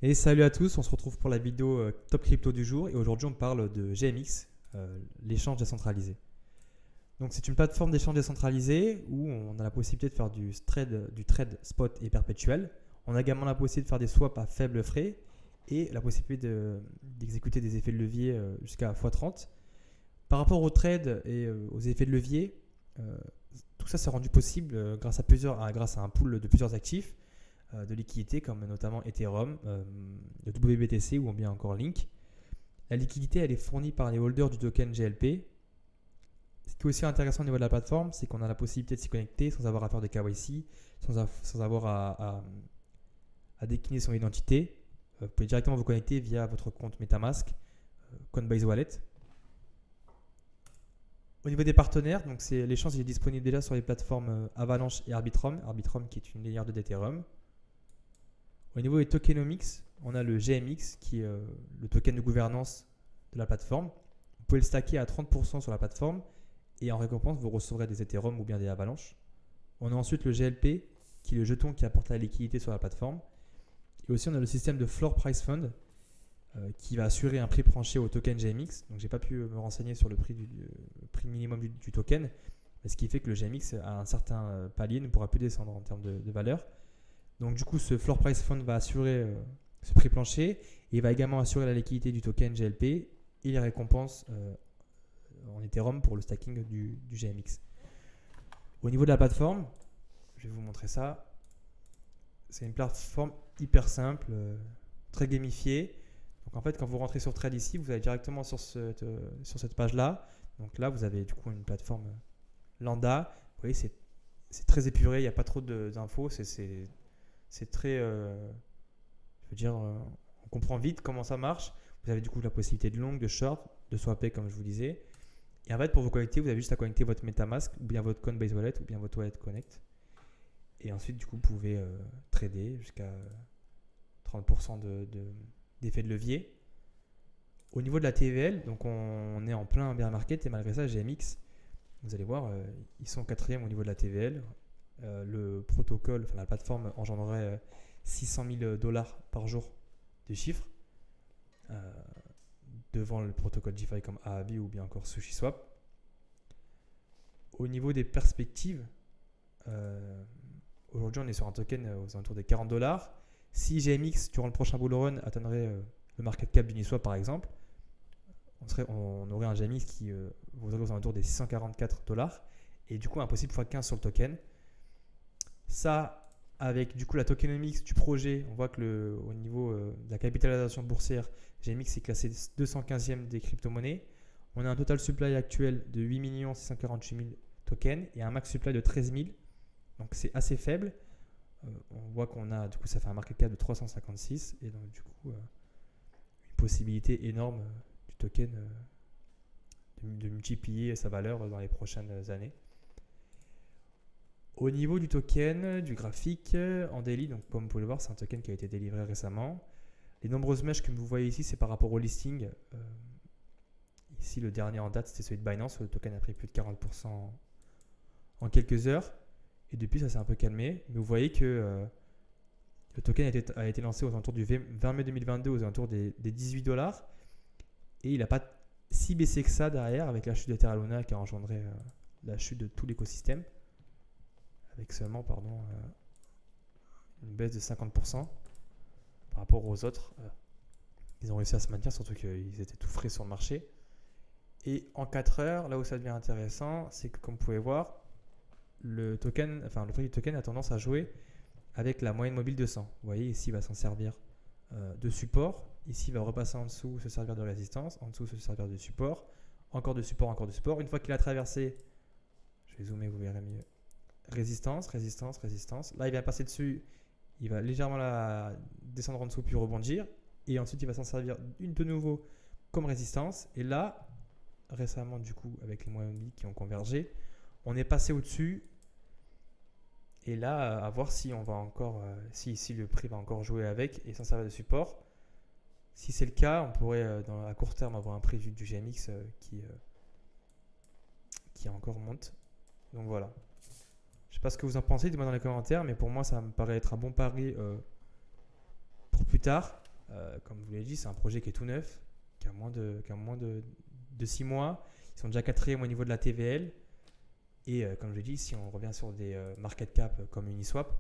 Et salut à tous, on se retrouve pour la vidéo Top Crypto du jour et aujourd'hui on parle de GMX, l'échange décentralisé. Donc c'est une plateforme d'échange décentralisé où on a la possibilité de faire du trade spot et perpétuel. On a également la possibilité de faire des swaps à faible frais et la possibilité d'exécuter des effets de levier jusqu'à x30. Par rapport au trade et aux effets de levier, tout ça s'est rendu possible grâce à un pool de plusieurs actifs de liquidité comme notamment Ethereum, le WBTC ou bien encore Link. La liquidité elle est fournie par les holders du token GLP. Ce qui est aussi intéressant au niveau de la plateforme, c'est qu'on a la possibilité de s'y connecter sans avoir à faire de KYC, sans avoir à décliner son identité. Vous pouvez directement vous connecter via votre compte MetaMask, Coinbase Wallet. Au niveau des partenaires, donc l'échange est disponible déjà sur les plateformes Avalanche et Arbitrum. Arbitrum qui est une layer 2 d'Ethereum. Au niveau des tokenomics, on a le GMX qui est le token de gouvernance de la plateforme. Vous pouvez le stacker à 30% sur la plateforme et en récompense, vous recevrez des Ethereum ou bien des Avalanches. On a ensuite le GLP qui est le jeton qui apporte la liquidité sur la plateforme. Et aussi, on a le système de Floor Price Fund qui va assurer un prix plancher au token GMX. Donc, je n'ai pas pu me renseigner sur le prix minimum du token, ce qui fait que le GMX à un certain palier ne pourra plus descendre en termes de valeur. Donc du coup, ce Floor Price Fund va assurer ce prix plancher et il va également assurer la liquidité du token GLP et les récompenses en Ethereum pour le stacking du GMX. Au niveau de la plateforme, je vais vous montrer ça. C'est une plateforme hyper simple, très gamifiée. Donc en fait, quand vous rentrez sur Trade ici, vous allez directement sur cette page-là. Donc là, vous avez du coup une plateforme lambda. Vous voyez, c'est très épuré, il n'y a pas trop d'infos. C'est très, on comprend vite comment ça marche. Vous avez du coup la possibilité de long, de short, de swapper comme je vous disais. Et en fait, pour vous connecter, vous avez juste à connecter votre MetaMask ou bien votre Coinbase Wallet ou bien votre Wallet Connect. Et ensuite, du coup, vous pouvez trader jusqu'à 30% d'effet de levier. Au niveau de la TVL, donc on est en plein bear market et malgré ça, GMX, vous allez voir, ils sont 4e au niveau de la TVL. Le protocole, la plateforme engendrerait 600 000 dollars par jour de chiffres devant le protocole DeFi comme Aave ou bien encore SushiSwap. Au niveau des perspectives, aujourd'hui on est sur un token aux alentours des 40 dollars. Si GMX durant le prochain bull run atteindrait le market cap d'Uniswap par exemple, on aurait un GMX qui vaudrait aux alentours des 644 dollars et du coup un possible x15 sur le token. Ça, avec du coup la tokenomics du projet, on voit que au niveau de la capitalisation boursière, GMX est classé 215e des crypto-monnaies. On a un total supply actuel de 8 648 000 tokens et un max supply de 13 000. Donc c'est assez faible. On voit qu'on a, du coup, ça fait un market cap de 356 et donc du coup, une possibilité énorme du token de multiplier sa valeur dans les prochaines années. Au niveau du token, du graphique, en daily, donc comme vous pouvez le voir, c'est un token qui a été délivré récemment. Les nombreuses mèches que vous voyez ici, c'est par rapport au listing. Ici, le dernier en date, c'était celui de Binance. Le token a pris plus de 40% en quelques heures. Et depuis, ça s'est un peu calmé. Mais vous voyez que le token a été lancé aux alentours du 20 mai 2022, aux alentours des 18 dollars. Et il n'a pas si baissé que ça derrière, avec la chute de Terra Luna qui a engendré la chute de tout l'écosystème. Avec seulement une baisse de 50% par rapport aux autres. Ils ont réussi à se maintenir, surtout qu'ils étaient tout frais sur le marché. Et en 4 heures, là où ça devient intéressant, c'est que comme vous pouvez voir, le prix du token a tendance à jouer avec la moyenne mobile 200. Vous voyez, ici, il va s'en servir de support. Ici, il va repasser en dessous, se servir de résistance. En dessous, se servir de support. Encore de support, encore de support. Une fois qu'il a traversé, je vais zoomer, vous verrez mieux. Résistance, résistance, résistance. Là, il vient passer dessus. Il va légèrement descendre en dessous puis rebondir. Et ensuite, il va s'en servir de nouveau comme résistance. Et là, récemment, du coup, avec les moyennes mobiles qui ont convergé, on est passé au-dessus. Et là, à voir si on va encore, si le prix va encore jouer avec et s'en servir de support. Si c'est le cas, on pourrait à court terme avoir un prix du GMX qui encore monte. Donc voilà. Je ne sais pas ce que vous en pensez, dites-moi dans les commentaires, mais pour moi, ça me paraît être un bon pari pour plus tard. Comme je vous l'ai dit, c'est un projet qui est tout neuf, qui a moins de 6 mois. Ils sont déjà quatrième au niveau de la TVL. Et comme je l'ai dit, si on revient sur des market cap comme Uniswap,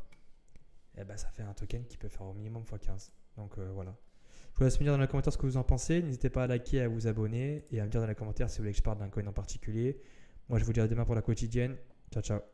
ça fait un token qui peut faire au minimum x15. Donc voilà. Je vous laisse me dire dans les commentaires ce que vous en pensez. N'hésitez pas à liker, à vous abonner et à me dire dans les commentaires si vous voulez que je parle d'un coin en particulier. Moi, je vous dis à demain pour la quotidienne. Ciao, ciao.